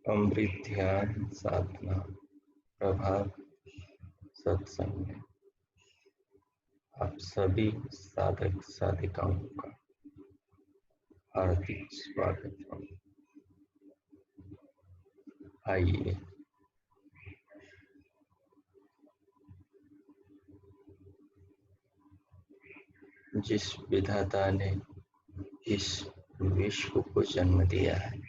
अमृत ध्यान साधना प्रभात सत्संग में आप सभी साधक साधिकाओं का हार्दिक स्वागत है। आइए जिस विधाता ने इस विश्व को जन्म दिया है,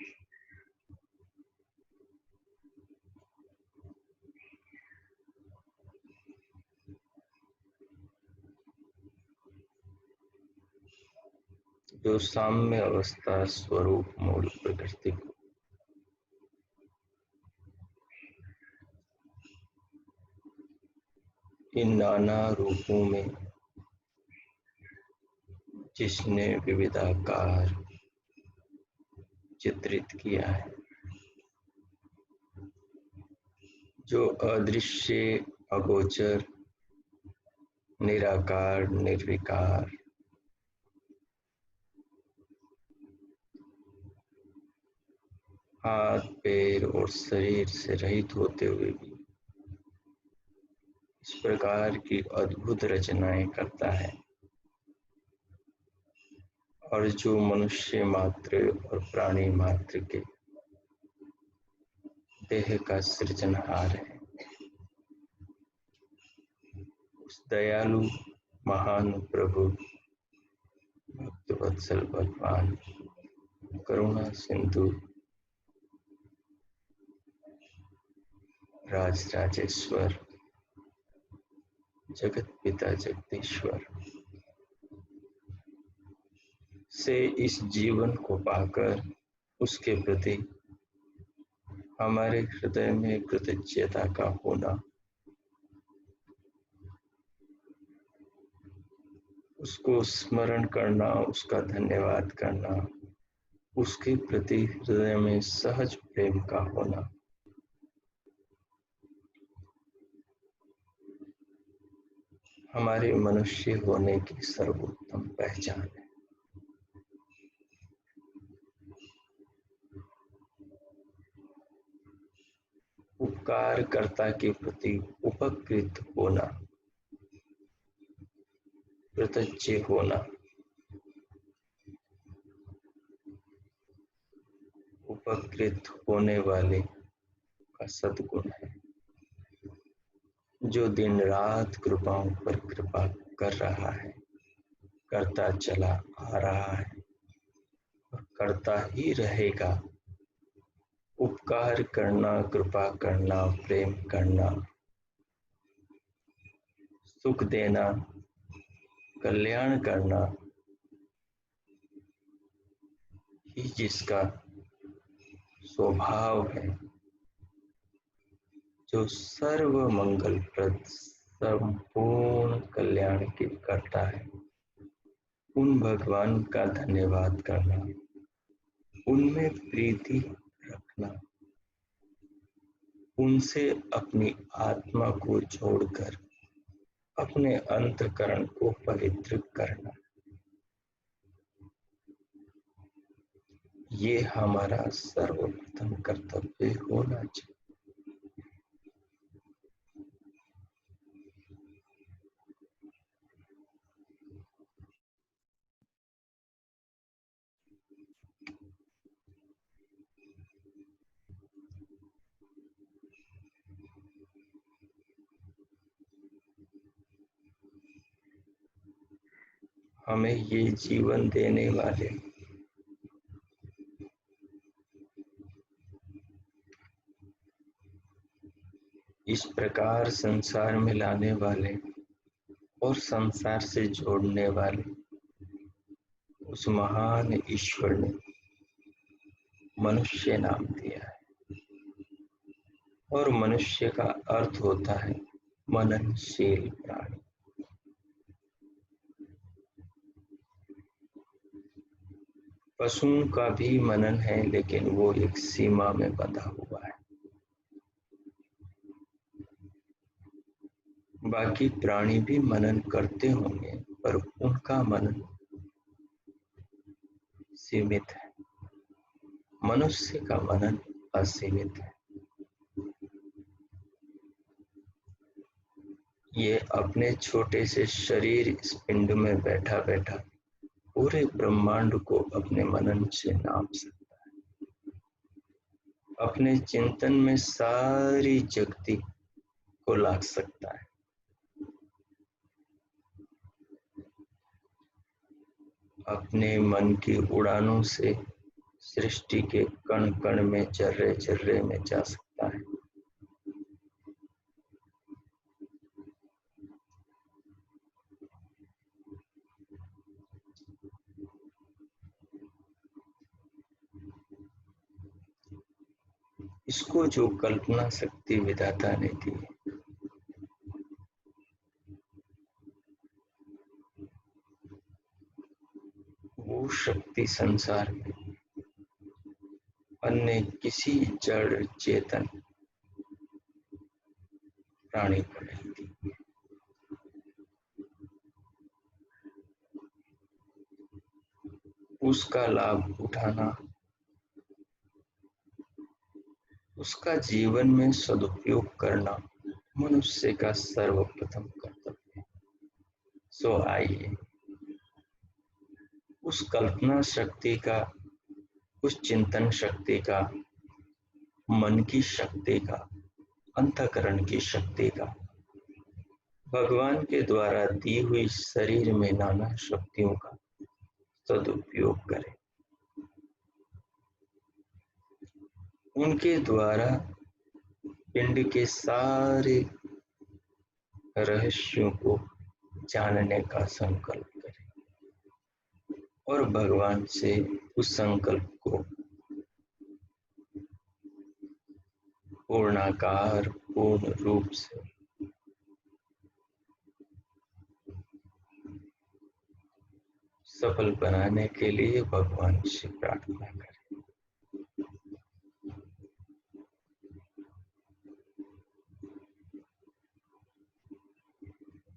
जो साम्य अवस्था स्वरूप मूल प्रकृति को इन नाना रूपों में जिसने विविधाकार चित्रित किया है, जो अदृश्य अगोचर निराकार निर्विकार हाथ पैर और शरीर से रहित होते हुए भी इस प्रकार की अद्भुत रचनाएं करता है, और जो मनुष्य मात्र और प्राणी मात्र के देह का सृजनहार है, उस दयालु महान प्रभु भक्तवत्सल भगवान करुणा सिंधु राजराजेश्वर जगत पिता जगदीश्वर से इस जीवन को पाकर उसके प्रति हमारे हृदय में कृतज्ञता का होना, उसको स्मरण करना, उसका धन्यवाद करना, उसके प्रति हृदय में सहज प्रेम का होना, हमारे मनुष्य होने की सर्वोत्तम पहचान है। उपकारकर्ता के प्रति उपकृत होना, कृतज्ञ होना, उपकृत होने वाले का सद्गुण है, जो दिन रात कृपाओं पर कृपा कर रहा है, करता चला आ रहा है और करता ही रहेगा। उपकार करना, कृपा करना, प्रेम करना, सुख देना, कल्याण करना ही जिसका स्वभाव है, जो सर्व मंगलप्रद संपूर्ण कल्याण के करता है, उन भगवान का धन्यवाद करना, उनमें प्रीति रखना, उनसे अपनी आत्मा को जोड़कर अपने अंतःकरण को पवित्र करना, ये हमारा सर्वप्रथम कर्तव्य होना चाहिए। हमें ये जीवन देने वाले, इस प्रकार संसार में लाने वाले और संसार से जोड़ने वाले उस महान ईश्वर ने मनुष्य नाम दिया है। और मनुष्य का अर्थ होता है मननशील प्राणी। पशुओं का भी मनन है, लेकिन वो एक सीमा में बंधा हुआ है। बाकी प्राणी भी मनन करते होंगे, पर उनका मनन सीमित है। मनुष्य का मनन असीमित है। ये अपने छोटे से शरीर इस पिंड में बैठा बैठा पूरे ब्रह्मांड को अपने मनन से नाप सकता है। अपने चिंतन में सारी जगती को ला सकता है। अपने मन की उड़ानों से सृष्टि के कण कण में, जर्रे जर्रे में जा सकता है। इसको जो कल्पना शक्ति विधाता ने दी है, वो शक्ति संसार में अन्य किसी जड़ चेतन प्राणी को नहीं दी। उसका लाभ उठाना उसका जीवन में सदुपयोग करना मनुष्य का सर्वप्रथम कर्तव्य है। सो आइए उस कल्पना शक्ति का, उस चिंतन शक्ति का, मन की शक्ति का, अंतःकरण की शक्ति का, भगवान के द्वारा दी हुई शरीर में नाना शक्तियों का सदुपयोग करें। उनके द्वारा पिंड के सारे रहस्यों को जानने का संकल्प करें और भगवान से उस संकल्प को पूर्णाकार, पूर्ण रूप से सफल बनाने के लिए भगवान से प्रार्थना करें।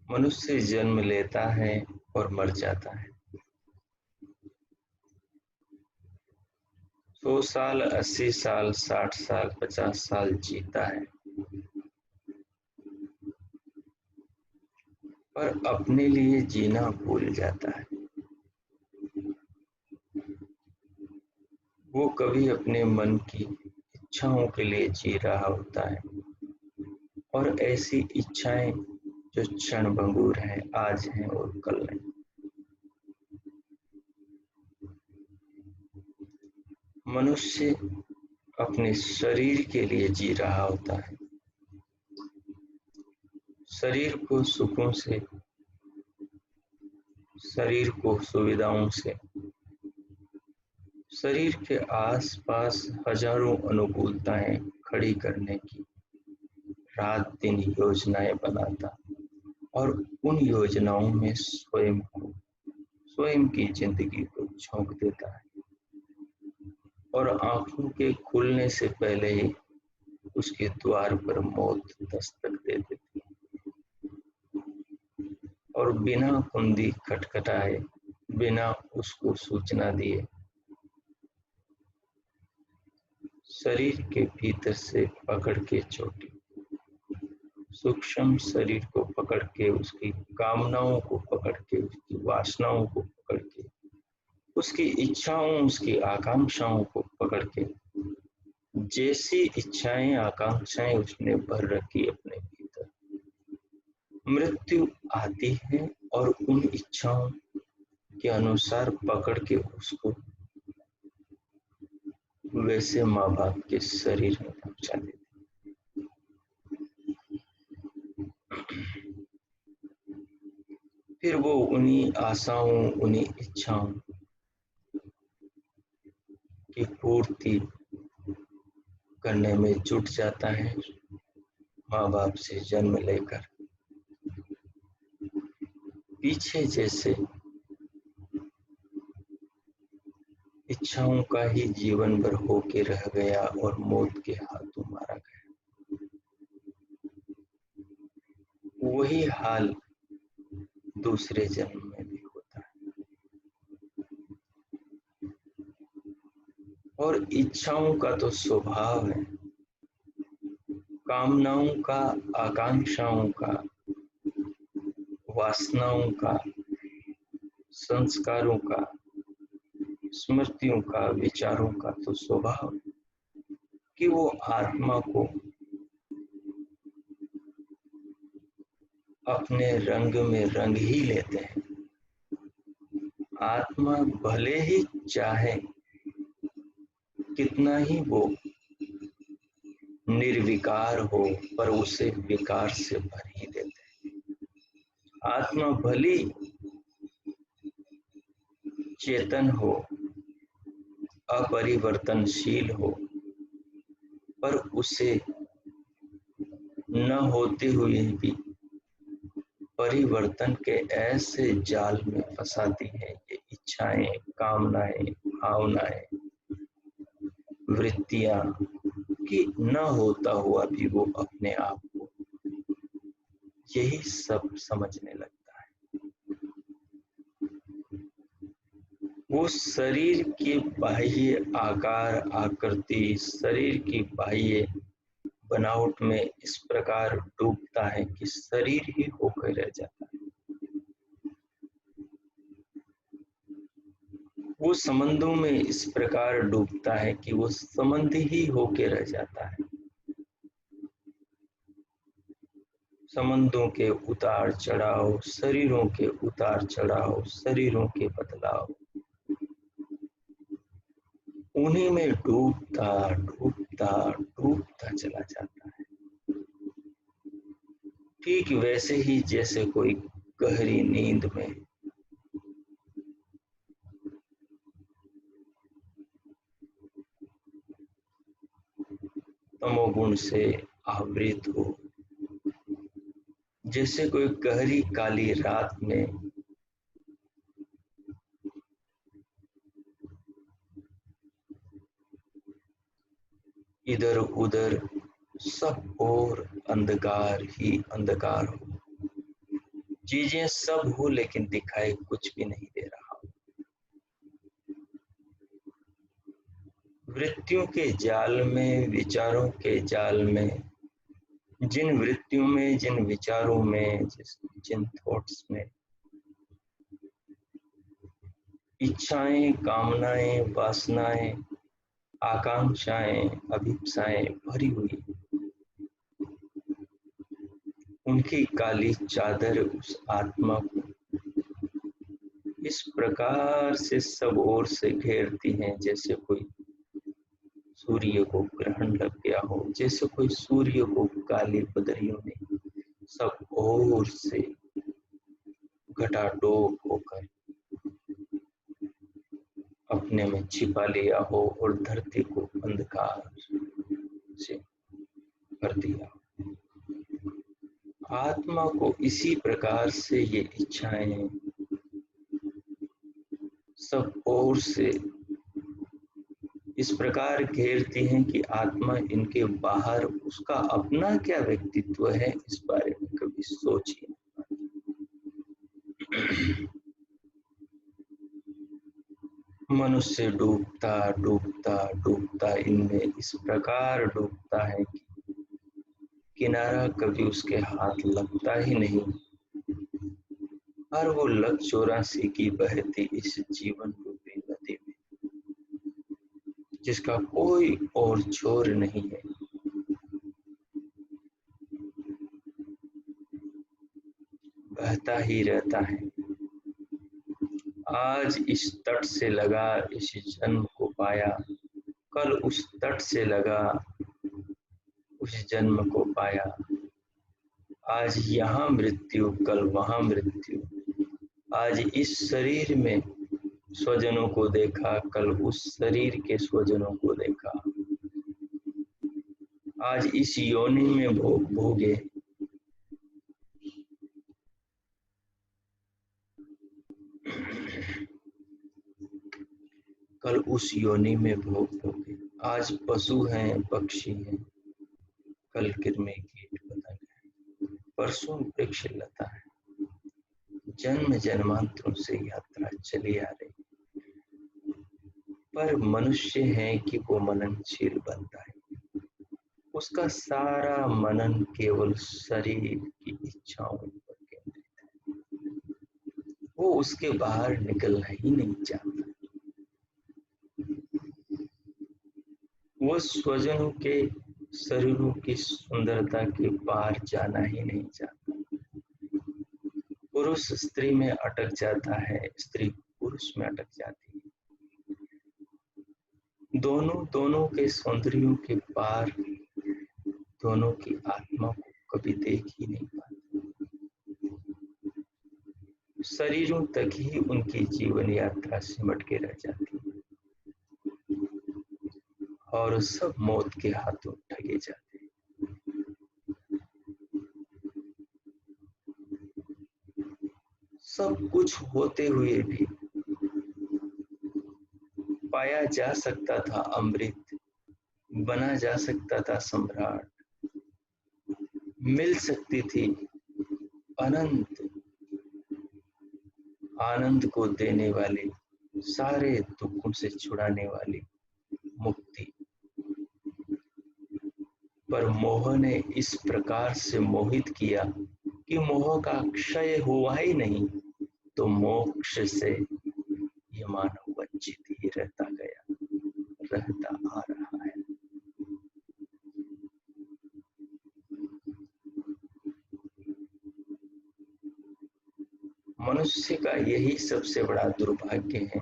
मनुष्य जन्म लेता है और मर जाता है। 100 साल, 80 साल, 60 साल, 50 साल जीता है, पर अपने लिए जीना भूल जाता है। वो कभी अपने मन की इच्छाओं के लिए जी रहा होता है, और ऐसी इच्छाएं जो क्षण भंगुर हैं, आज हैं और कल नहीं। मनुष्य अपने शरीर के लिए जी रहा होता है, शरीर को सुखों से, शरीर को सुविधाओं से, शरीर के आसपास हजारों अनुकूलताएं खड़ी करने की रात दिन योजनाएं बनाता और उन योजनाओं में स्वयं की जिंदगी को झोंक देता है, और आंखों के खुलने से पहले ही उसके द्वार पर मौत दस्तक दे देती है, और बिना कुंडी खटखटाए, बिना उसको सूचना दिए शरीर के भीतर से पकड़ के चोटी, सूक्ष्म शरीर को पकड़ के, उसकी कामनाओं को पकड़ के, उसकी वासनाओं को पकड़ के, उसकी इच्छाओं, उसकी आकांक्षाओं को पकड़ के, जैसी इच्छाएं आकांक्षाएं उसने भर रखी अपने भीतर, मृत्यु आती है और उन इच्छाओं के अनुसार पकड़ के उसको वैसे माँ बाप के शरीर में पहुंचा देती। फिर वो उन्हीं आशाओं, उन्हीं इच्छाओं की पूर्ति करने में जुट जाता है, माँ बाप से जन्म लेकर। पीछे जैसे इच्छाओं का ही जीवन भर होके रह गया और मौत के हाथों मारा गया, वही हाल दूसरे जन्म में भी होता है। और इच्छाओं का तो स्वभाव है, कामनाओं का, आकांक्षाओं का, वासनाओं का, संस्कारों का, स्मृतियों का, विचारों का तो स्वभाव कि वो आत्मा को अपने रंग में रंग ही लेते हैं। आत्मा भले ही चाहे कितना ही वो निर्विकार हो, पर उसे विकार से भर ही देते हैं। आत्मा भली चेतन हो, अपरिवर्तनशील हो, पर उसे न होते हुए भी परिवर्तन के ऐसे जाल में फंसाती है ये इच्छाएं, कामनाएं, भावनाएं, वृत्तियां, कि न होता हुआ भी वो अपने आप को यही सब समझने लगता है। वो शरीर की बाह्य आकार, आकृति, शरीर की बाह्य बनावट में इस प्रकार डूबता है कि शरीर ही होकर रह जाता है। वो संबंधों में इस प्रकार डूबता है कि वो संबंध ही होके रह जाता है। संबंधों के उतार चढ़ाव, शरीरों के उतार चढ़ाव, शरीरों के बदलाव, उन्हीं में डूबता डूबता डूबता चला जाता है। ठीक वैसे ही जैसे कोई गहरी नींद में तमोगुण से आवृत हो, जैसे कोई गहरी काली रात में इधर उधर सब और अंधकार ही अंधकार हो, चीजें सब हो लेकिन दिखाई कुछ भी नहीं दे रहा हो। वृत्तियों के जाल में, विचारों के जाल में, जिन वृत्तियों में, जिन विचारों में, जिन थॉट्स में इच्छाएं, कामनाएं, वासनाएं, आकांक्षाएं, अभिप्साएं भरी हुई, उनकी काली चादर उस आत्मा को इस प्रकार से सब ओर से घेरती हैं, जैसे कोई सूर्य को ग्रहण लग गया हो, जैसे कोई सूर्य को काली बदरियों ने सब ओर से घटाटोप होकर अपने में छिपा लिया हो और धरती को अंधकार से भर दिया। आत्मा को इसी प्रकार से ये इच्छाएं सब ओर से इस प्रकार घेरती हैं कि आत्मा इनके बाहर उसका अपना क्या व्यक्तित्व है, इस बारे में कभी सोचिए। मनुष्य डूबता डूबता डूबता इनमें इस प्रकार डूबता है कि किनारा कभी उसके हाथ लगता ही नहीं, और वो लग 84 की बहती इस जीवन रूपी नदी में, जिसका कोई और छोर नहीं है। बहता ही रहता है। आज इस तट से लगा इस जन्म को पाया, कल उस तट से लगा उस जन्म को पाया। आज यहाँ मृत्यु, कल वहाँ मृत्यु। आज इस शरीर में स्वजनों को देखा, कल उस शरीर के स्वजनों को देखा। आज इस योनि में भोगे, कल उस योनि में भोगे। आज पशु हैं, पक्षी हैं, कल कृमि कीट पतंग है, परसों वृक्ष लता है। जन्म जन्मांतरों से यात्रा चली आ रही, पर मनुष्य है कि वो मननशील बनता है। उसका सारा मनन केवल शरीर की इच्छाओं पर केंद्रित है। वो उसके बाहर निकलना ही नहीं चाहता। वो स्वजनों के शरीरों की सुंदरता के पार जाना ही नहीं चाहता। पुरुष स्त्री में अटक जाता है, स्त्री पुरुष में अटक जाती है। दोनों के सौंदर्यों के पार दोनों की आत्मा को कभी देख ही नहीं पाते। शरीरों तक ही उनकी जीवन यात्रा सिमट के रह जाती है, और सब मौत के हाथों ठगे जाते हैं। सब कुछ होते हुए भी पाया जा सकता था अमृत, बना जा सकता था सम्राट, मिल सकती थी अनंत आनंद को देने वाली, सारे दुखों से छुड़ाने वाली मुक्ति। पर मोह ने इस प्रकार से मोहित किया कि मोह का क्षय हुआ ही नहीं, तो मोक्ष से ये मानव वंचित ही रहता गया, रहता आ रहा है। मनुष्य का यही सबसे बड़ा दुर्भाग्य है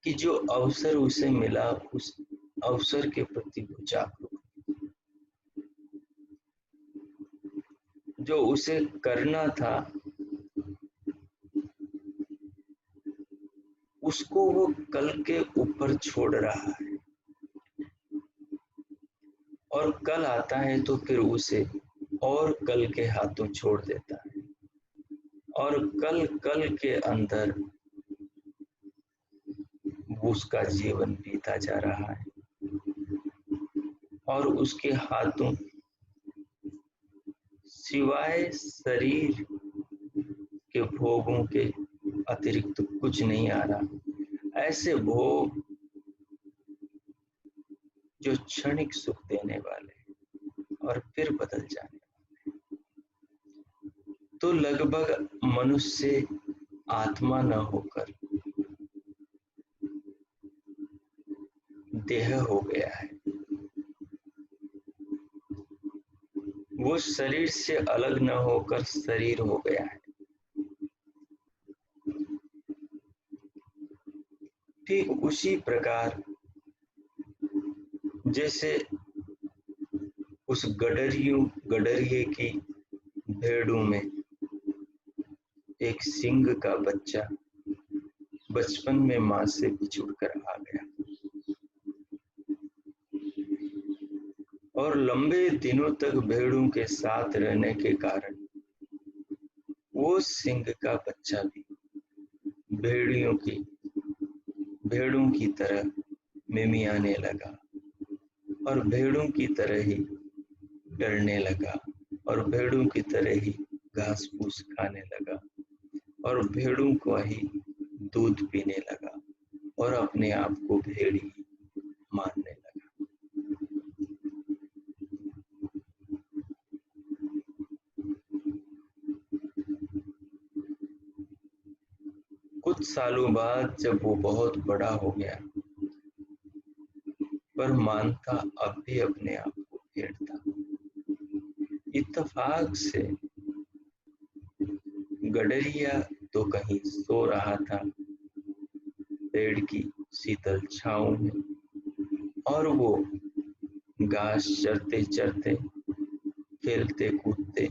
कि जो अवसर उसे मिला, उस अवसर के प्रति वो जागरूक, जो उसे करना था उसको वो कल के ऊपर छोड़ रहा है, और कल आता है तो फिर उसे और कल के हाथों छोड़ देता है, और कल के अंदर उसका जीवन बीता जा रहा है, और उसके हाथों सिवाय शरीर के भोगों के अतिरिक्त कुछ नहीं आ रहा। ऐसे भोग जो क्षणिक सुख देने वाले और फिर बदल जाने वाले। तो लगभग मनुष्य आत्मा न होकर देह हो गया है। वो शरीर से अलग न होकर शरीर हो गया है। ठीक उसी प्रकार जैसे उस गडरिये की भेड़ों में एक सिंह का बच्चा बचपन में मां से बिछुड़ कर आ गया, और लंबे दिनों तक भेड़ों के साथ रहने के कारण वो सिंह का बच्चा भी भेड़ों की तरह मिमियाने लगा, और भेड़ों की तरह ही डरने लगा, और भेड़ों की तरह ही घास फूस खाने लगा, और भेड़ों को ही दूध पीने लगा और अपने आप को भेड़ी मानने लगा। कुछ सालों बाद जब वो बहुत बड़ा हो गया, पर मानता अब भी अपने आप को भेड़ था। इत्तेफाक से गडरिया तो कहीं सो रहा था पेड़ की शीतल छांव में, और वो घास चरते चरते, खेलते कूदते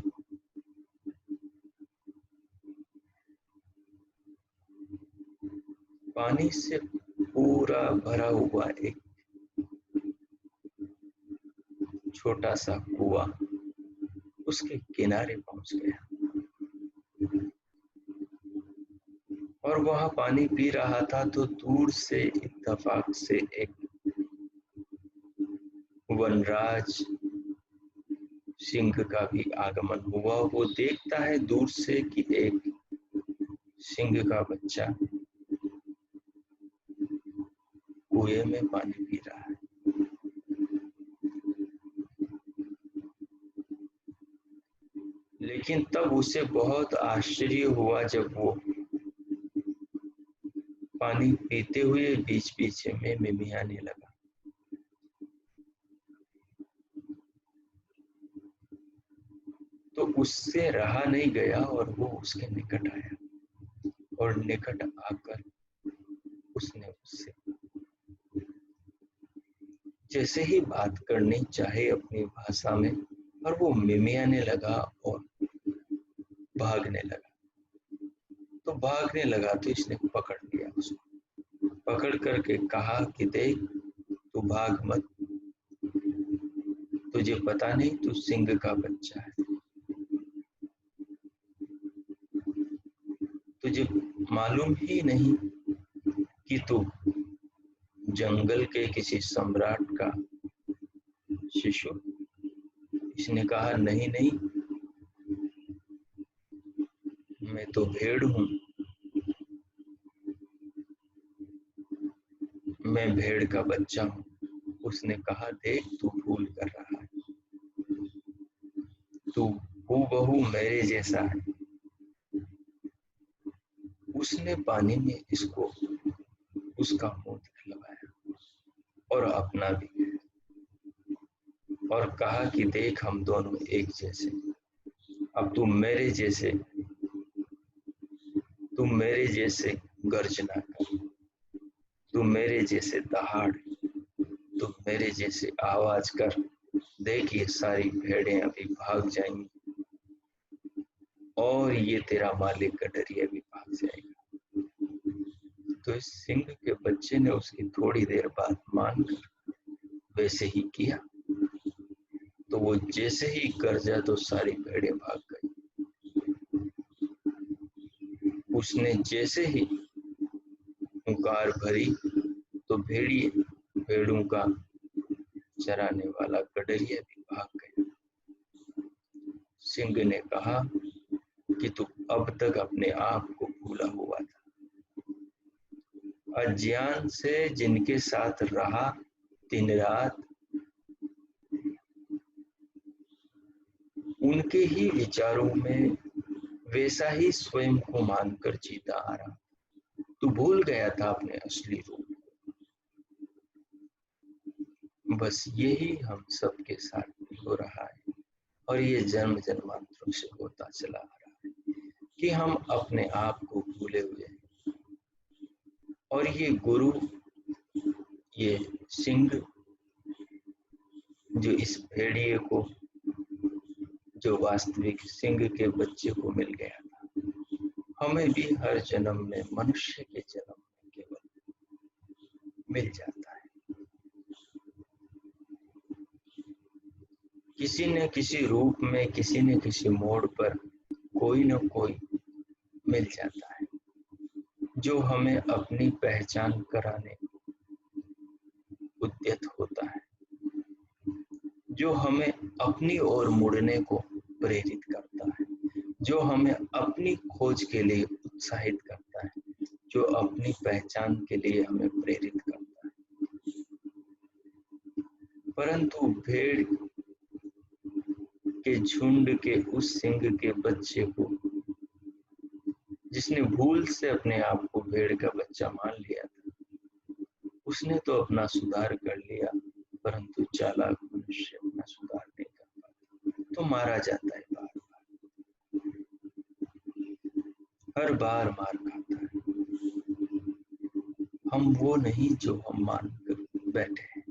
पानी से पूरा भरा हुआ एक छोटा सा कुआं उसके किनारे पहुंच गया और वहां पानी पी रहा था तो दूर से इत्तेफाक से एक वनराज सिंह का भी आगमन हुआ। वो देखता है दूर से कि एक सिंह का बच्चा कुएं में पानी पी रहा है। लेकिन तब उसे बहुत आश्चर्य हुआ जब वो पानी पीते हुए बीच बीच में मिमियाने लगा। तो उससे रहा नहीं गया और वो उसके निकट आया और निकट आकर उसने उससे जैसे ही बात करनी चाहे अपनी भाषा में, और वो मिमियाने लगा और भागने लगा। तो भागने लगा तो इसने पकड़ लिया उसको, पकड़ करके कहा कि देख, तू भाग मत, तुझे पता नहीं तू सिंह का बच्चा है, तुझे मालूम ही नहीं कि तू जंगल के किसी सम्राट का शिशु। इसने कहा नहीं नहीं, मैं तो भेड़ हूं, मैं भेड़ का बच्चा हूं। उसने कहा देख, तू भूल कर रहा है, तू हूबहू मेरे जैसा है। उसने पानी में इसको उसका मुंह दिखलवाया और अपना भी, और कहा कि देख, हम दोनों एक जैसे, अब तू मेरे जैसे गर्जना कर, तू मेरे जैसे दहाड़, तू मेरे जैसे आवाज कर। देख, ये सारी भेड़ें अभी भाग जाएंगी और ये तेरा मालिक गडरिया भी भाग जाएगा। तो इस सिंह के बच्चे ने उसकी थोड़ी देर बाद मानकर वैसे ही किया। तो वो जैसे ही गरजा तो सारी भेड़ें भाग गई। उसने जैसे ही हुंकार भरी तो भेड़ों का चराने वाला गडरिया भी भाग गया। सिंह ने कहा कि तू अब तक अपने आप को भूला हुआ था, अज्ञान से जिनके साथ रहा दिन रात, उनके ही विचारों में वैसा ही स्वयं को मानकर जीता आ रहा। तू भूल गया था अपने असली रूप। बस यही हम सबके साथ हो रहा है और ये जन्म जन्मांतरों से होता चला आ रहा है कि हम अपने आप को भूले हुए हैं। और ये गुरु, ये सिंह जो इस भेड़िए को, जो वास्तविक सिंह के बच्चे को मिल गया था, हमें भी हर जन्म में, मनुष्य के जन्म में केवल मिल जाता है। किसी न किसी रूप में, किसी न किसी मोड़ पर कोई न कोई मिल जाता है जो हमें अपनी पहचान कराने उद्यत होता है, जो हमें अपनी ओर मुड़ने को प्रेरित करता है, जो हमें अपनी खोज के लिए उत्साहित करता है, जो अपनी पहचान के लिए हमें प्रेरित करता है। परंतु भेड़ के झुंड के उस सिंह के बच्चे को, जिसने भूल से अपने आप को भेड़ का बच्चा मान लिया था, उसने तो अपना सुधार कर लिया, परंतु चालाक मनुष्य अपना सुधार नहीं कर पाता, तो मारा जाता है। हर बार मार खाता है। हम वो नहीं जो हम मान कर बैठे हैं,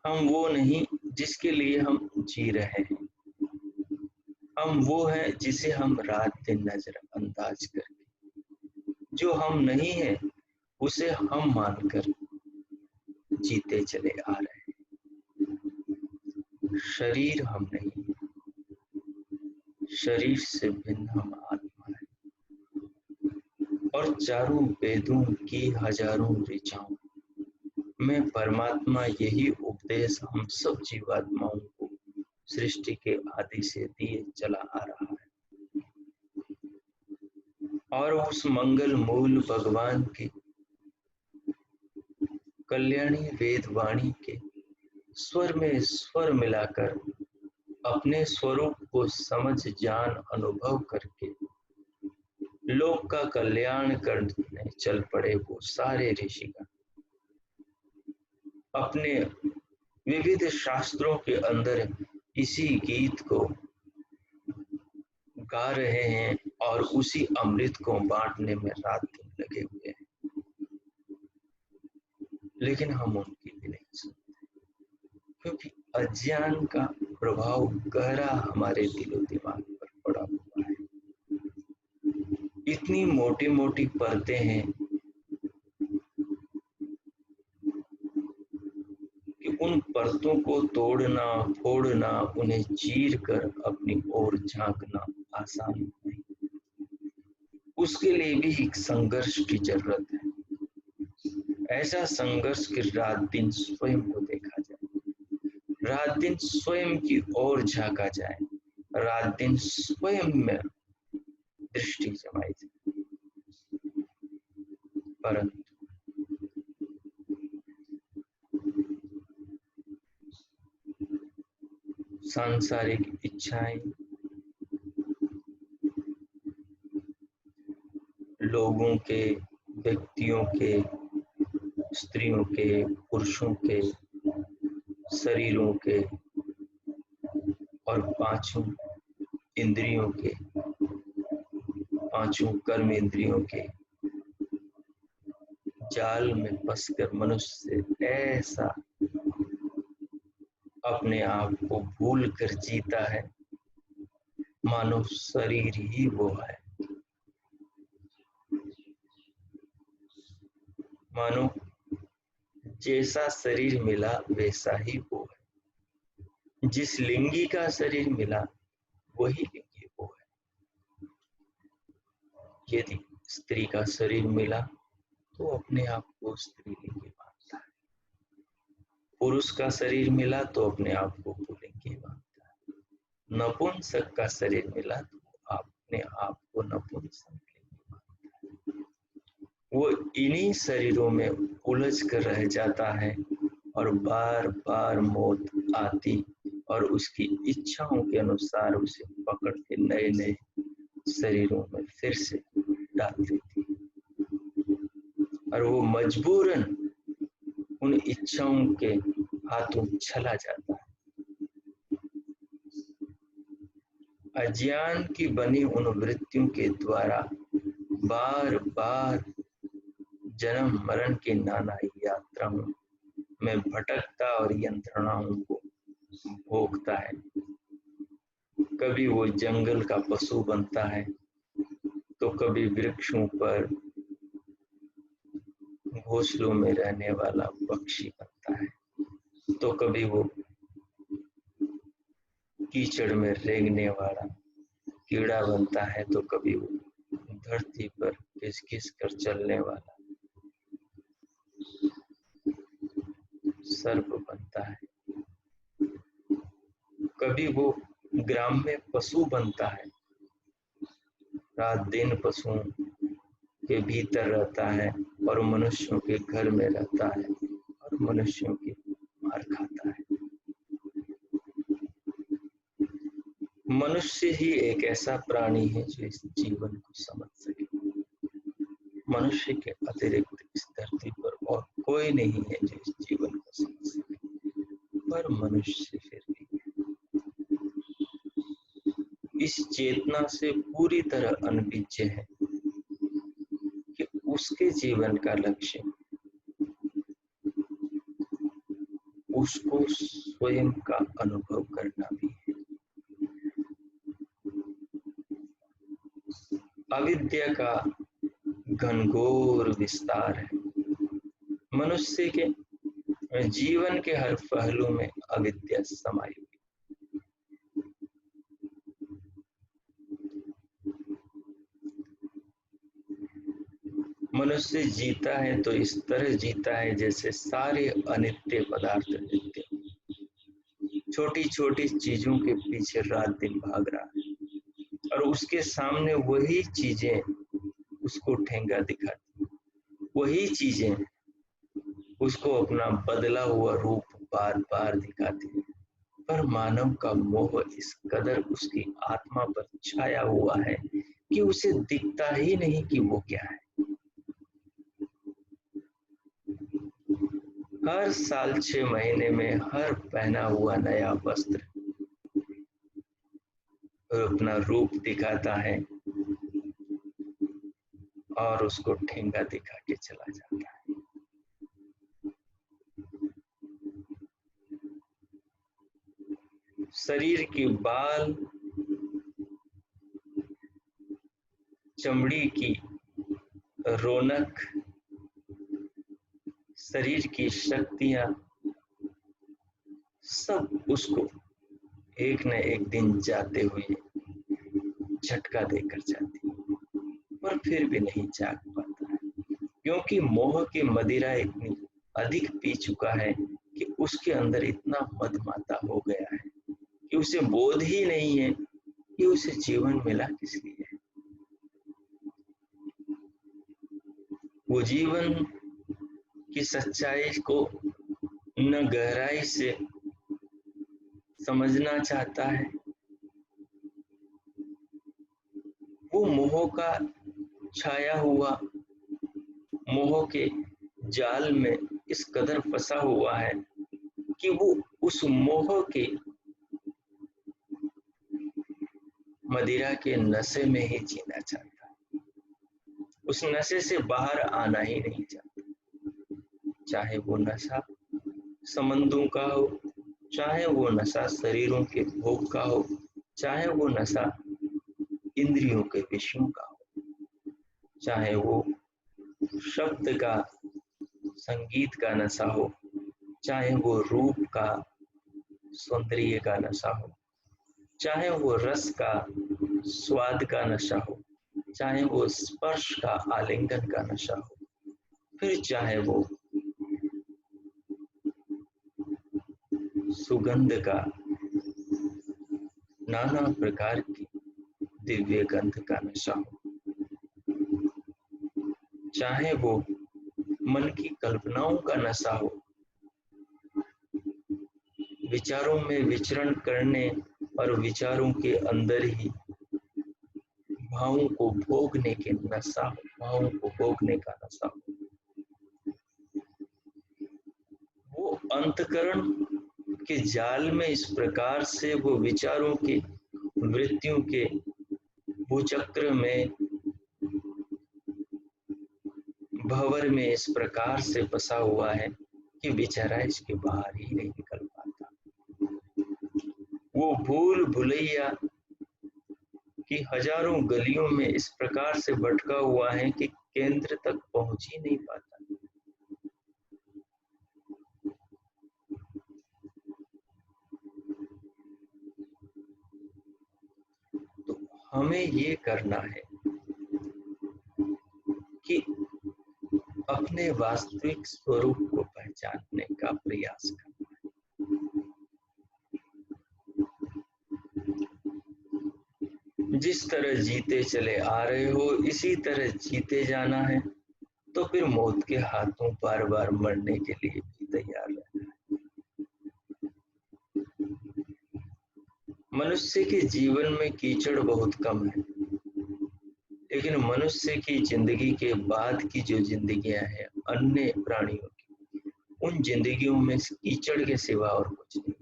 हम वो नहीं जिसके लिए हम जी रहे हैं, हम वो हैं जिसे हम रात दिन नजरअंदाज करके, जो हम नहीं है उसे हम मानकर जीते चले आ रहे हैं। शरीर हम नहीं, शरीर से भिन्न हम आत्मा है, और चारों वेदों की हजारों ऋचाओं में परमात्मा यही उपदेश हम सब जीवात्माओं को सृष्टि के आदि से दिए चला आ रहा है। और उस मंगल मूल भगवान की कल्याणी वेद वाणी के स्वर में स्वर मिलाकर अपने स्वरूप को समझ जान अनुभव करके लोक का कल्याण करने चल पड़े वो सारे ऋषिगण अपने विविध शास्त्रों के अंदर इसी गीत को गा रहे हैं और उसी अमृत को बांटने में रात दिन लगे हुए हैं, लेकिन हम उनकी भी नहीं सुनते, क्योंकि अज्ञान का प्रभाव गहरा हमारे दिलो दिमाग पर पड़ा हुआ है। इतनी मोटी मोटी परतें हैं कि उन परतों को तोड़ना, फोड़ना, उन्हें चीर कर अपनी ओर झांकना आसान नहीं। उसके लिए भी एक संघर्ष की जरूरत है। ऐसा संघर्ष कि रात दिन स्वयं को देखा जाए, रात दिन स्वयं की ओर झांका जाए, रात दिन स्वयं में दृष्टि जमाई जाए। परंतु सांसारिक इच्छाएं, लोगों के, व्यक्तियों के, स्त्रियों के, पुरुषों के शरीरों के और पांचों इंद्रियों के, पांचों कर्म इंद्रियों के जाल में फंसकर मनुष्य ऐसा अपने आप को भूल कर जीता है मानो शरीर ही वो है, मानो जैसा शरीर मिला वैसा ही वो है, जिस लिंगी का शरीर मिला वही लिंगी वो है। यदि स्त्री का शरीर मिला तो अपने आप को स्त्री लिंगी मानता है, पुरुष का शरीर मिला तो अपने आप को पुल्लिंगी मानता है, नपुंसक का शरीर मिला तो अपने आप को नपुंसक लिंगी मानता है। वो इन्हीं शरीरों में उलझ कर रह जाता है और बार बार मौत आती और उसकी इच्छाओं के अनुसार उसे पकड़ के नए नए शरीरों में फिर से डाल देती है, और वो मजबूरन उन इच्छाओं के हाथों चला जाता है। अज्ञान की बनी उन वृत्तियों के द्वारा बार बार जन्म मरण की नाना यात्राओं में भटकता और यंत्रणाओं को भोगता है। कभी वो जंगल का पशु बनता है, तो कभी वृक्षों पर घोंसलों में रहने वाला पक्षी बनता है, तो कभी वो कीचड़ में रेंगने वाला कीड़ा बनता है, तो कभी वो धरती पर घिस-घिस कर चलने वाला सर्प बनता है, कभी वो ग्राम में पशु बनता है, रात दिन पशुओं के भीतर रहता है और मनुष्यों के घर में रहता है और मनुष्यों की मार खाता है। मनुष्य ही एक ऐसा प्राणी है जो इस जीवन को समझ सके। मनुष्य के अतिरिक्त इस धरती पर और कोई नहीं है जो इस जीवन को समझ सके, पर मनुष्य फिर भी इस चेतना से पूरी तरह अनभिज्ञ है कि उसके जीवन का लक्ष्य उसको स्वयं का अनुभव करना भी है। अविद्या का घनघोर विस्तार है। मनुष्य के जीवन के हर पहलू में अविद्या समाई हुई। मनुष्य जीता है तो इस तरह जीता है जैसे सारे अनित्य पदार्थ नित्य, छोटी छोटी चीजों के पीछे रात दिन भाग रहा है और उसके सामने वही चीजें उसको ठेंगा दिखाती, वही चीजें उसको अपना बदला हुआ रूप बार बार दिखाती है। पर मानव का मोह इस कदर उसकी आत्मा पर छाया हुआ है कि उसे दिखता ही नहीं कि वो क्या है। हर साल 6 महीने में हर पहना हुआ नया वस्त्र अपना रूप दिखाता है और उसको ठेंगा दिखा के चला जाता है। शरीर की बाल, चमड़ी की रौनक, शरीर की शक्तियां सब उसको एक न एक दिन जाते हुए झटका देकर जाती है, पर फिर भी नहीं जाग पाता है क्योंकि मोह की मदिरा इतनी अधिक पी चुका है कि उसके अंदर इतना मदमाता हो गया है कि उसे बोध ही नहीं है कि उसे जीवन मिला किस लिए है। वो जीवन की सच्चाई को न गहराई से समझना चाहता है, वो मोह का छाया हुआ, मोह के जाल में इस कदर फंसा हुआ है कि वो उस मोह के मदिरा के नशे में ही जीना चाहता है, उस नशे से बाहर आना ही नहीं चाहता। चाहे वो नशा संबंधों का हो, चाहे वो नशा शरीरों के भोग का हो, चाहे वो नशा इंद्रियों के विषयों का हो, चाहे वो शब्द का, संगीत का नशा हो, चाहे वो रूप का, सौंदर्य का नशा हो, चाहे वो रस का, स्वाद का नशा हो, चाहे वो स्पर्श का, आलिंगन का नशा हो, फिर चाहे वो सुगंध का, नाना प्रकार की दिव्य गंध का नशा हो, चाहे वो मन की कल्पनाओं का नशा हो, विचारों में विचरण करने और विचारों के अंदर ही भावों को भोगने के नशा, भावों को भोगने का नशा हो, वो अंतकरण के जाल में इस प्रकार से वो विचारों की वृत्तियों के भूचक्र में, भंवर में इस प्रकार से फंसा हुआ है कि बेचारा इसके बाहर ही नहीं निकल पाता। वो भूल भुलैया कि हजारों गलियों में इस प्रकार से भटका हुआ है कि केंद्र तक पहुंच ही नहीं पाता। तो हमें ये करना है कि अपने वास्तविक स्वरूप को पहचानने का प्रयास करना है। जिस तरह जीते चले आ रहे हो इसी तरह जीते जाना है, तो फिर मौत के हाथों बार बार मरने के लिए भी तैयार रहना है। मनुष्य के जीवन में कीचड़ बहुत कम है, लेकिन मनुष्य की जिंदगी के बाद की जो जिंदगियां हैं अन्य प्राणियों की, उन जिंदगियों में कीचड़ के सिवा और कुछ नहीं।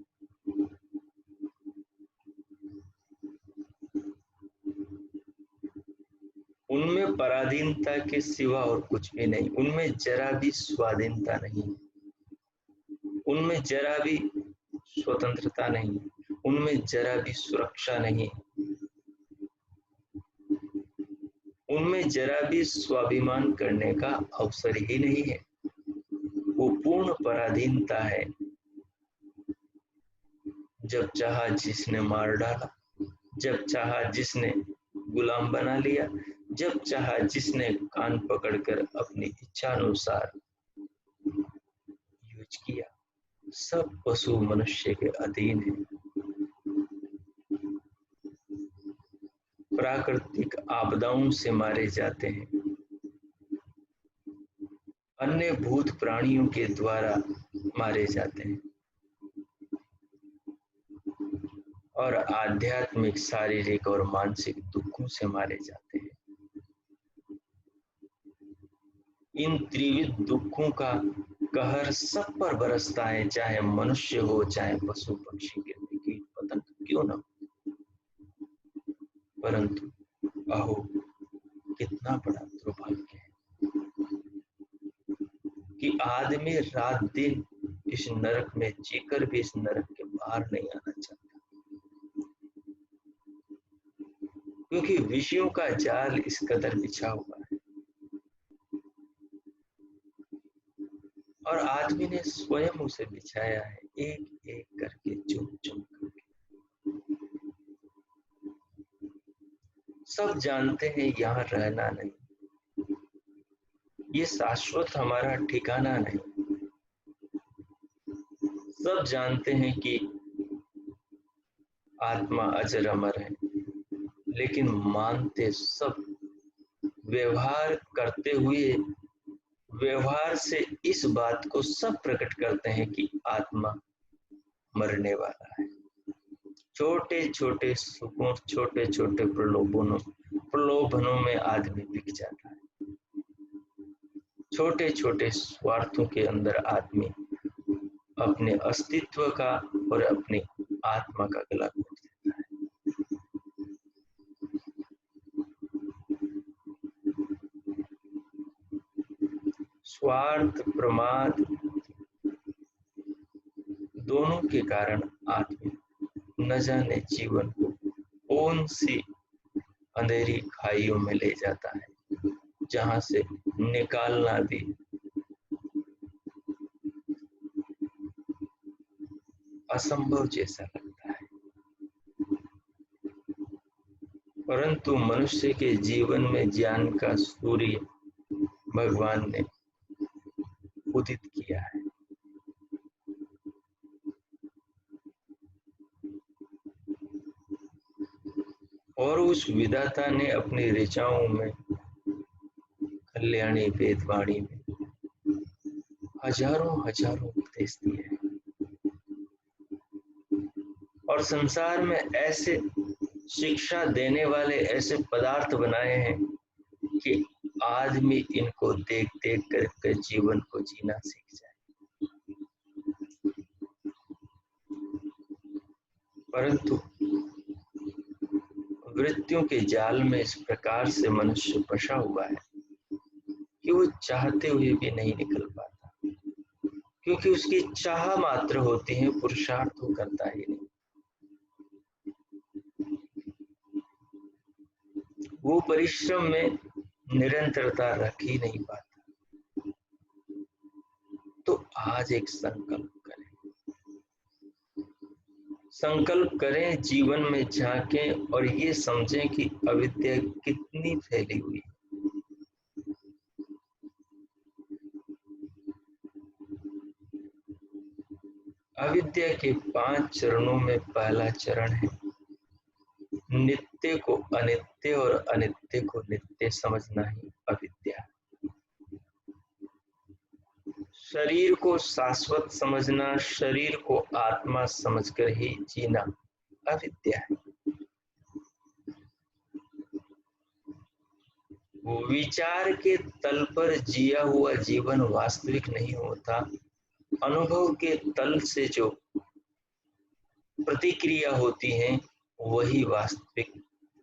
उनमें पराधीनता के सिवा और कुछ भी नहीं, उनमें जरा भी स्वाधीनता नहीं, उनमें जरा भी स्वतंत्रता नहीं, उनमें जरा भी सुरक्षा नहीं, उनमें जरा भी स्वाभिमान करने का अवसर ही नहीं है। वो पूर्ण पराधीनता है। जब चाहा जिसने मार डाला, जब चाहा जिसने गुलाम बना लिया, जब चाहा जिसने कान पकड़कर अपनी इच्छा अनुसार यूज किया, सब पशु मनुष्य के अधीन है। प्राकृतिक आपदाओं से मारे जाते हैं, अन्य भूत प्राणियों के द्वारा मारे जाते हैं, और आध्यात्मिक, शारीरिक और मानसिक दुखों से मारे जाते हैं। इन त्रिविध दुखों का कहर सब पर बरसता है, चाहे मनुष्य हो, चाहे पशु पक्षी, कीट पतंग क्यों न हो। परंतु अहो, कितना बड़ा दुर्भाग्य है कि आदमी रात दिन इस नरक में जीकर भी इस नरक के बाहर नहीं आना चाहता, क्योंकि विषयों का जाल इस कदर बिछा हुआ है। और आदमी ने स्वयं उसे बिछाया है, एक एक करके, चुम चुम करके। सब जानते हैं यहाँ रहना नहीं, ये शाश्वत हमारा ठिकाना नहीं। सब जानते हैं कि आत्मा अजर अमर है, लेकिन मानते सब, व्यवहार करते हुए, व्यवहार से इस बात को सब प्रकट करते हैं कि आत्मा मरने वाला है। छोटे छोटे सुखों, छोटे छोटे प्रलोभनों में आदमी बिक जाता है। छोटे छोटे स्वार्थों के अंदर आदमी अपने अस्तित्व का और अपनी आत्मा का गला घोट देता है। स्वार्थ, प्रमाद दोनों के कारण आदमी न जाने जीवन को कौन सी अंधेरी खाइयों में ले जाता है, जहां से निकालना भी असंभव जैसा लगता है। परंतु मनुष्य के जीवन में ज्ञान का सूर्य भगवान ने उदित किया है। और उस विधाता ने अपनी ऋचाओं में, कल्याणी वेदवाणी में हजारों हजारों उपदेश दिए हैं, और संसार में ऐसे शिक्षा देने वाले ऐसे पदार्थ बनाए हैं कि आदमी इनको देख देख कर जीवन को जीना सीख जाए। परंतु वृत्तियों के जाल में इस प्रकार से मनुष्य फंसा हुआ है कि वो चाहते हुए भी नहीं निकल पाता, क्योंकि उसकी चाह मात्र होती है, पुरुषार्थ वो करता ही नहीं। वो परिश्रम में निरंतरता रख ही नहीं पाता। तो आज एक संकल्प करें, जीवन में झांकें और ये समझें कि अविद्या कितनी फैली हुई है। अविद्या के 5 चरणों में पहला चरण है नित्य को अनित्य और अनित्य को नित्य समझना ही अविद्या। शरीर को शाश्वत समझना, शरीर को आत्मा समझकर ही जीना अविद्या है। विचार के तल पर जिया हुआ जीवन वास्तविक नहीं होता, अनुभव के तल से जो प्रतिक्रिया होती है वही वास्तविक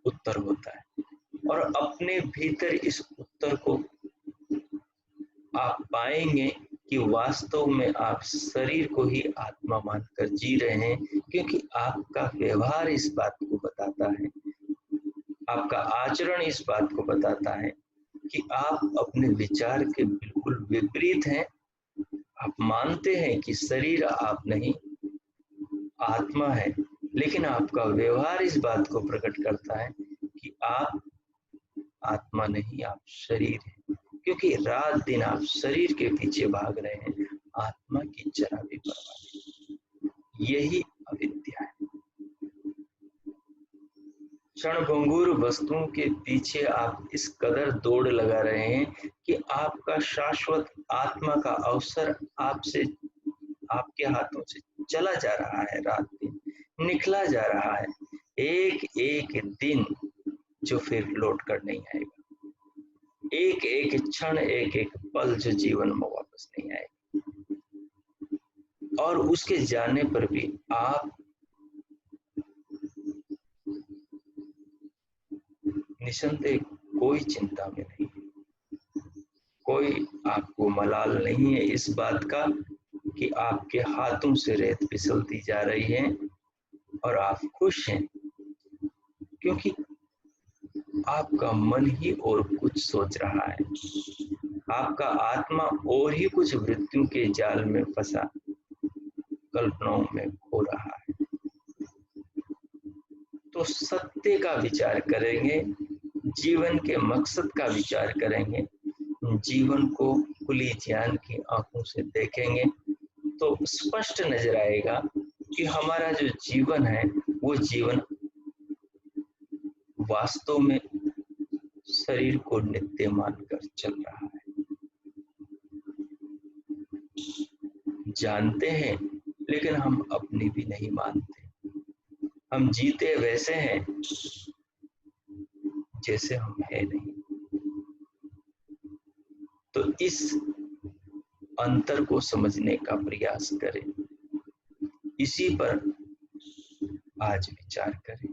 उत्तर होता है। और अपने भीतर इस उत्तर को आप पाएंगे कि वास्तव में आप शरीर को ही आत्मा मानकर जी रहे हैं, क्योंकि आपका व्यवहार इस बात को बताता है, आपका आचरण इस बात को बताता है कि आप अपने विचार के बिल्कुल विपरीत हैं। आप मानते हैं कि शरीर आप नहीं, आत्मा है, लेकिन आपका व्यवहार इस बात को प्रकट करता है कि आप आत्मा नहीं, आप शरीर हैं, क्योंकि रात दिन आप शरीर के पीछे भाग रहे हैं, आत्मा की जरा भी परवाह नहीं। यही अविद्या है। क्षणभंगुर वस्तुओं के पीछे आप इस कदर दौड़ लगा रहे हैं कि आपका शाश्वत आत्मा का अवसर आपसे, आपके हाथों से चला जा रहा है, रात दिन निकला जा रहा है, एक एक दिन जो फिर लौट कर नहीं आएगा, एक एक क्षण, एक एक पल जो जीवन में वापस नहीं आएगा। और उसके जाने पर भी आप निसंदेह कोई चिंता में नहीं, कोई आपको मलाल नहीं है इस बात का कि आपके हाथों से रेत फिसलती जा रही है और आप खुश हैं, क्योंकि आपका मन ही और कुछ सोच रहा है, आपका आत्मा और ही कुछ मृत्यु के जाल में फंसा कल्पनाओं में खो रहा है। तो सत्य का विचार करेंगे, जीवन के मकसद का विचार करेंगे, जीवन को खुली ज्ञान की आंखों से देखेंगे तो स्पष्ट नजर आएगा कि हमारा जो जीवन है वो जीवन वास्तव में शरीर को नित्य मानकर चल रहा है। जानते हैं लेकिन हम अपनी भी नहीं मानते, हम जीते वैसे हैं जैसे हम है नहीं। तो इस अंतर को समझने का प्रयास करें, इसी पर आज विचार करें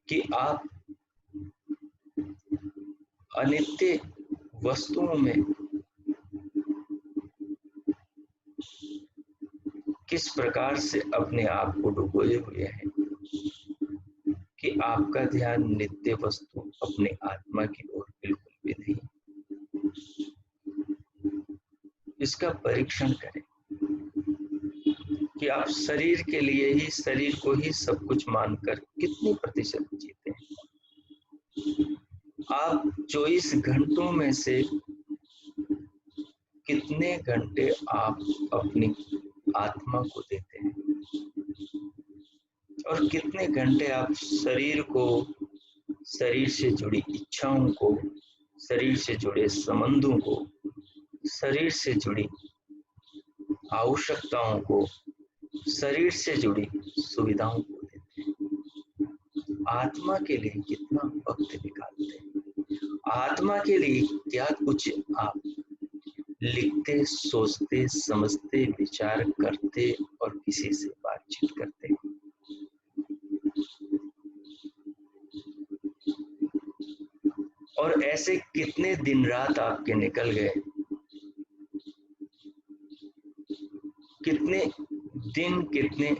कि आप अनित्य वस्तुओं में किस प्रकार से अपने आप को डुबोए हुए हैं कि आपका ध्यान नित्य वस्तु अपने आत्मा की ओर बिल्कुल भी नहीं। इसका परीक्षण करें कि आप शरीर के लिए ही, शरीर को ही सब कुछ मानकर कितने प्रतिशत जीते हैं। आप 24 घंटों में से कितने घंटे आप अपनी आत्मा को देते हैं और कितने घंटे आप शरीर को, शरीर से जुड़ी इच्छाओं को, शरीर से जुड़े संबंधों को, शरीर से जुड़ी आवश्यकताओं को, शरीर से जुड़ी सुविधाओं को देते हैं। आत्मा के लिए कितना वक्त निकालते हैं, आत्मा के लिए क्या कुछ आप लिखते, सोचते, समझते, विचार करते और किसी से बातचीत करते हैं। और ऐसे कितने दिन रात आपके निकल गए, कितने दिन, कितने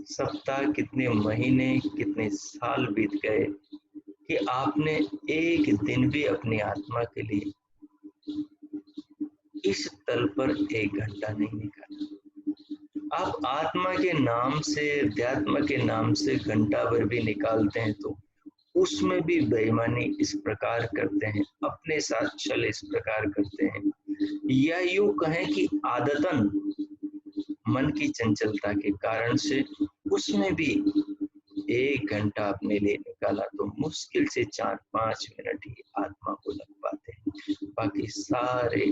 सप्ताह, कितने महीने, कितने साल बीत गए कि आपने एक दिन भी अपनी आत्मा के लिए इस तल पर 1 घंटा नहीं निकाला। आप आत्मा के नाम से, अध्यात्म के नाम से घंटा भर भी निकालते हैं तो उसमें भी बेईमानी इस प्रकार करते हैं, अपने साथ छल इस प्रकार करते हैं, या यूं कहें कि आदतन मन की चंचलता के कारण से उसमें भी 1 घंटा अपने लिए निकाला तो मुश्किल से 4-5 मिनट ही आत्मा को लग पाते हैं। बाकी सारे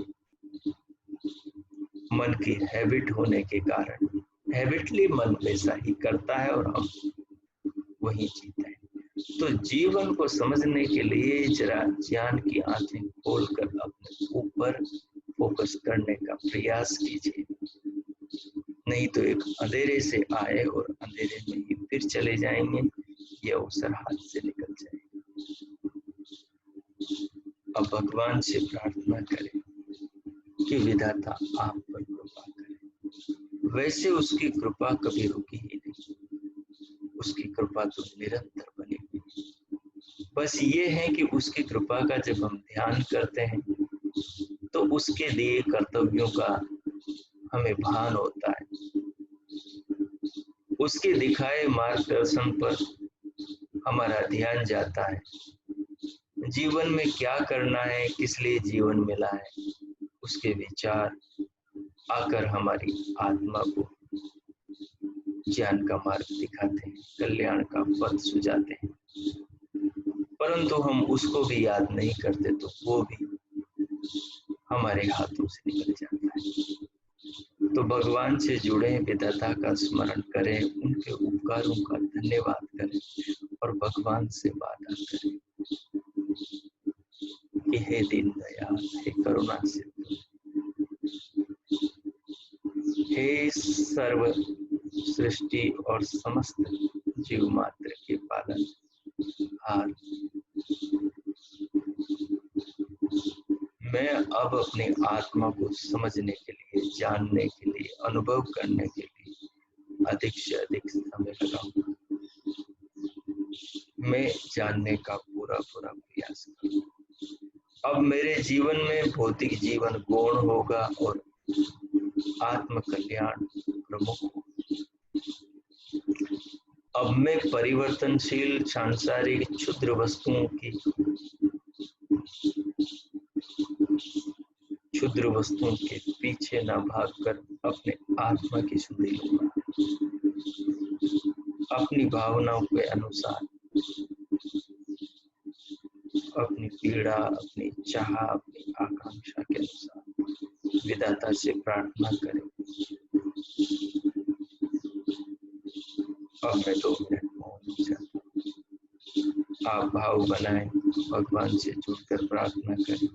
मन की हैबिट होने के कारण हैबिटली मन वैसा ही करता है और हम वही जीते हैं। तो जीवन को समझने के लिए जरा ज्ञान की आंखें खोलकर अपने ऊपर फोकस करने का प्रयास कीजिए, नहीं तो एक अंधेरे से आए और अंधेरे में ही फिर चले जाएंगे, ये अवसर हाथ से निकल जाएगा। अब भगवान से प्रार्थना करें कि विधाता आप पर कृपा करें। वैसे उसकी कृपा कभी रुकी ही नहीं, उसकी कृपा तो निरंतर बनी हुई। बस ये है कि उसकी कृपा का जब हम ध्यान करते हैं तो उसके दिए कर्तव्यों का हमें भान होता है, उसके दिखाए मार्गदर्शन पर हमारा ध्यान जाता है। जीवन में क्या करना है, किस लिए जीवन मिला है, उसके विचार आकर हमारी आत्मा को ज्ञान का मार्ग दिखाते हैं, कल्याण का पथ सुझाते हैं। परंतु हम उसको भी याद नहीं करते तो वो भी हमारे हाथों से निकल जाता है। तो भगवान से जुड़े विधाता का स्मरण करें, उनके उपकारों का धन्यवाद करें और भगवान से वादा करें कि हे दीनदयाल, हे करुणा सिंधु, हे सर्व सृष्टि और समस्त जीव मात्र के पालन हार, मैं अब अपनी आत्मा को समझने के लिए, जानने के लिए, अनुभव करने के लिए अधिक से अधिक समय लगाऊंगा। मैं जानने का पूरा पूरा प्रयास करूंगा। अब मेरे जीवन में भौतिक जीवन गौण होगा और आत्म कल्याण प्रमुख होगा। अब मैं परिवर्तनशील सांसारिक क्षुद्र वस्तुओं की क्षुद्र वस्तुओं के पीछे न भागकर अपने आत्मा की सुधि लूंगा। अपनी भावनाओं के अनुसार, अपनी पीड़ा, अपनी चाह, अपनी आकांक्षा के अनुसार विधाता से प्रार्थना करें। अब मैं 2 मिनट मौन हो जाता हूं। आप भाव बनाएं, भगवान से जुड़कर प्रार्थना करें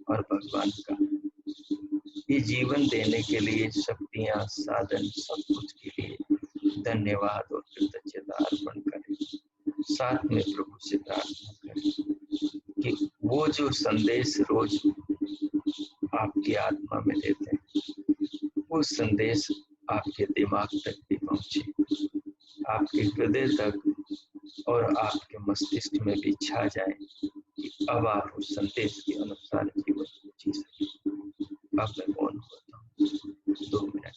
और भगवान का ये जीवन देने के लिए शक्तियां, साधन, सब कुछ के लिए धन्यवाद और कृतज्ञता अर्पण करें। साथ में प्रभु से प्रार्थना करें कि वो जो संदेश रोज आपकी आत्मा में देते हैं, वो संदेश आपके दिमाग तक भी पहुंचे, आपके हृदय तक और आपके मस्तिष्क में भी छा जाए कि अब आप उस संदेश के अनुसार जीवन को जी सकें। अब मैं मौन होता हूँ, 2 मिनट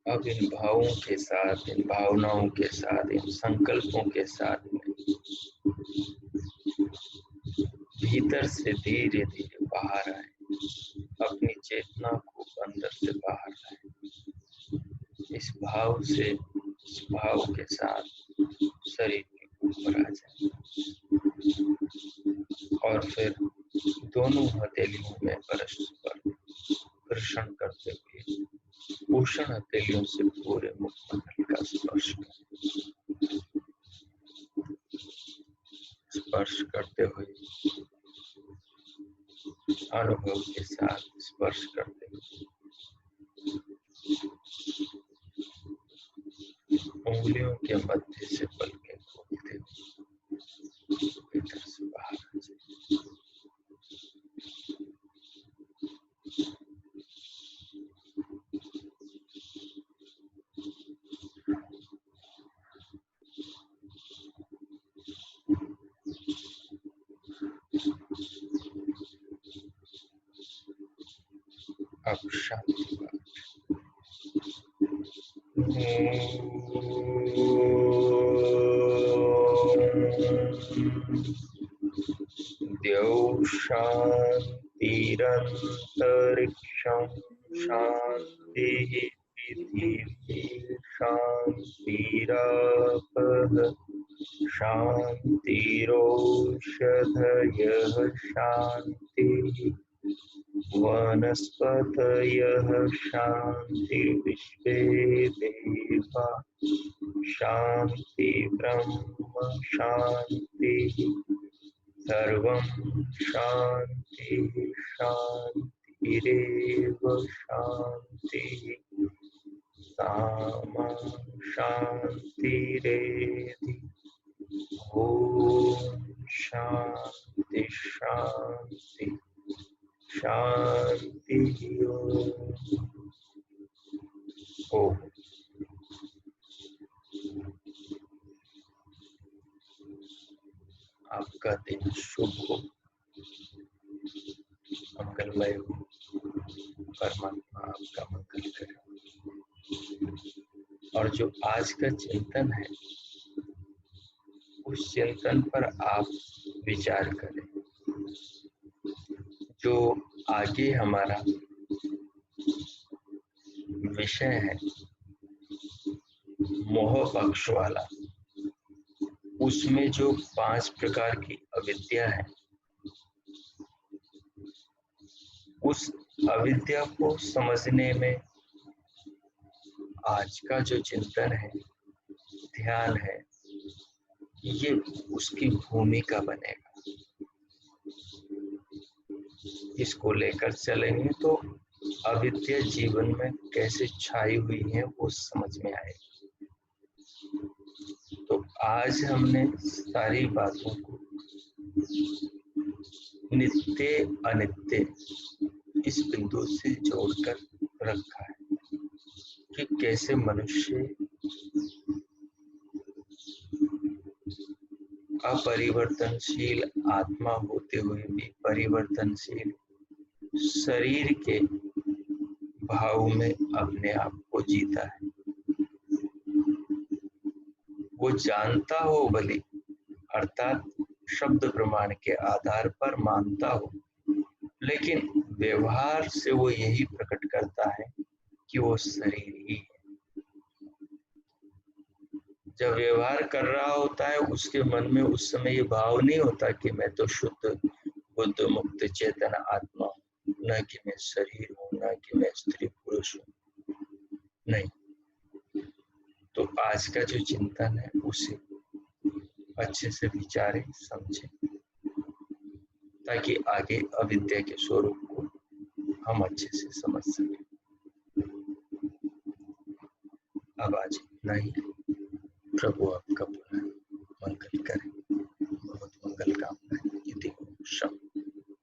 अब इन भावों के साथ, इन भावनाओं के साथ, इन संकल्पों के साथ में भीतर से धीरे धीरे बाहर आए, अपनी चेतना को अंदर से बाहर लाए। इस भाव से, इस भाव के साथ शरीर के ऊपर आ जाए और फिर दोनों हथेलियों में परस्पर घर्षण करते हुए उष्ण हथेलियों से पूरे मुखमंडल का स्पर्श करें। स्पर्श करते हुए, अनुभव के साथ स्पर्श करते हुए उंगलियों के मध्य से पलकें खोलते हुए भीतर से बाहर आ जाए। अब शांति पाठ। द्यौः शान्तिरन्तरिक्षं शान्तिः पृथिवी शान्तिरापः शान्तिरोषधयः शान्तिः वनस्पतयः शान्तिर्विश्वे देवा शान्ति ब्रह्म शान्तिः सर्वं शान्तिः शान्तिरेव शान्तिः सामा शान्तिरेधि। ॐ शान्ति शान्ति शांति। ओम। आपका दिन शुभ हो, मंगलमय हो, परमात्मा आपका मंगल करे। और जो आज का चिंतन है उस चिंतन पर आप विचार करें। जो आगे हमारा विषय है मोह पक्ष वाला, उसमें जो 5 प्रकार की अविद्या है, उस अविद्या को समझने में आज का जो चिंतन है, ध्यान है, ये उसकी भूमिका बनेगा। इसको लेकर चलेंगे तो अविद्या जीवन में कैसे छाई हुई है वो समझ में आएगी। तो आज हमने सारी बातों को नित्य अनित्य इस बिंदु से जोड़कर रखा है कि कैसे मनुष्य अपरिवर्तनशील आत्मा होते हुए भी परिवर्तनशील शरीर के भाव में अपने आप को जीता है। वो जानता हो भले, अर्थात शब्द प्रमाण के आधार पर मानता हो, लेकिन व्यवहार से वो यही प्रकट करता है कि वो शरीर ही है। जब व्यवहार कर रहा होता है उसके मन में उस समय ये भाव नहीं होता कि मैं तो शुद्ध बुद्ध मुक्त चेतन आत्मा हूँ, न कि मैं शरीर हूँ, न कि मैं स्त्री पुरुष हूँ। नहीं, तो आज का जो चिंतन है उसे अच्छे से विचारें, समझें, ताकि आगे अविद्या के स्वरूप को हम अच्छे से समझ सकें। अब आज इतना ही। प्रभु आपका पुनः मंगल करें। बहुत मंगल कामनाएं।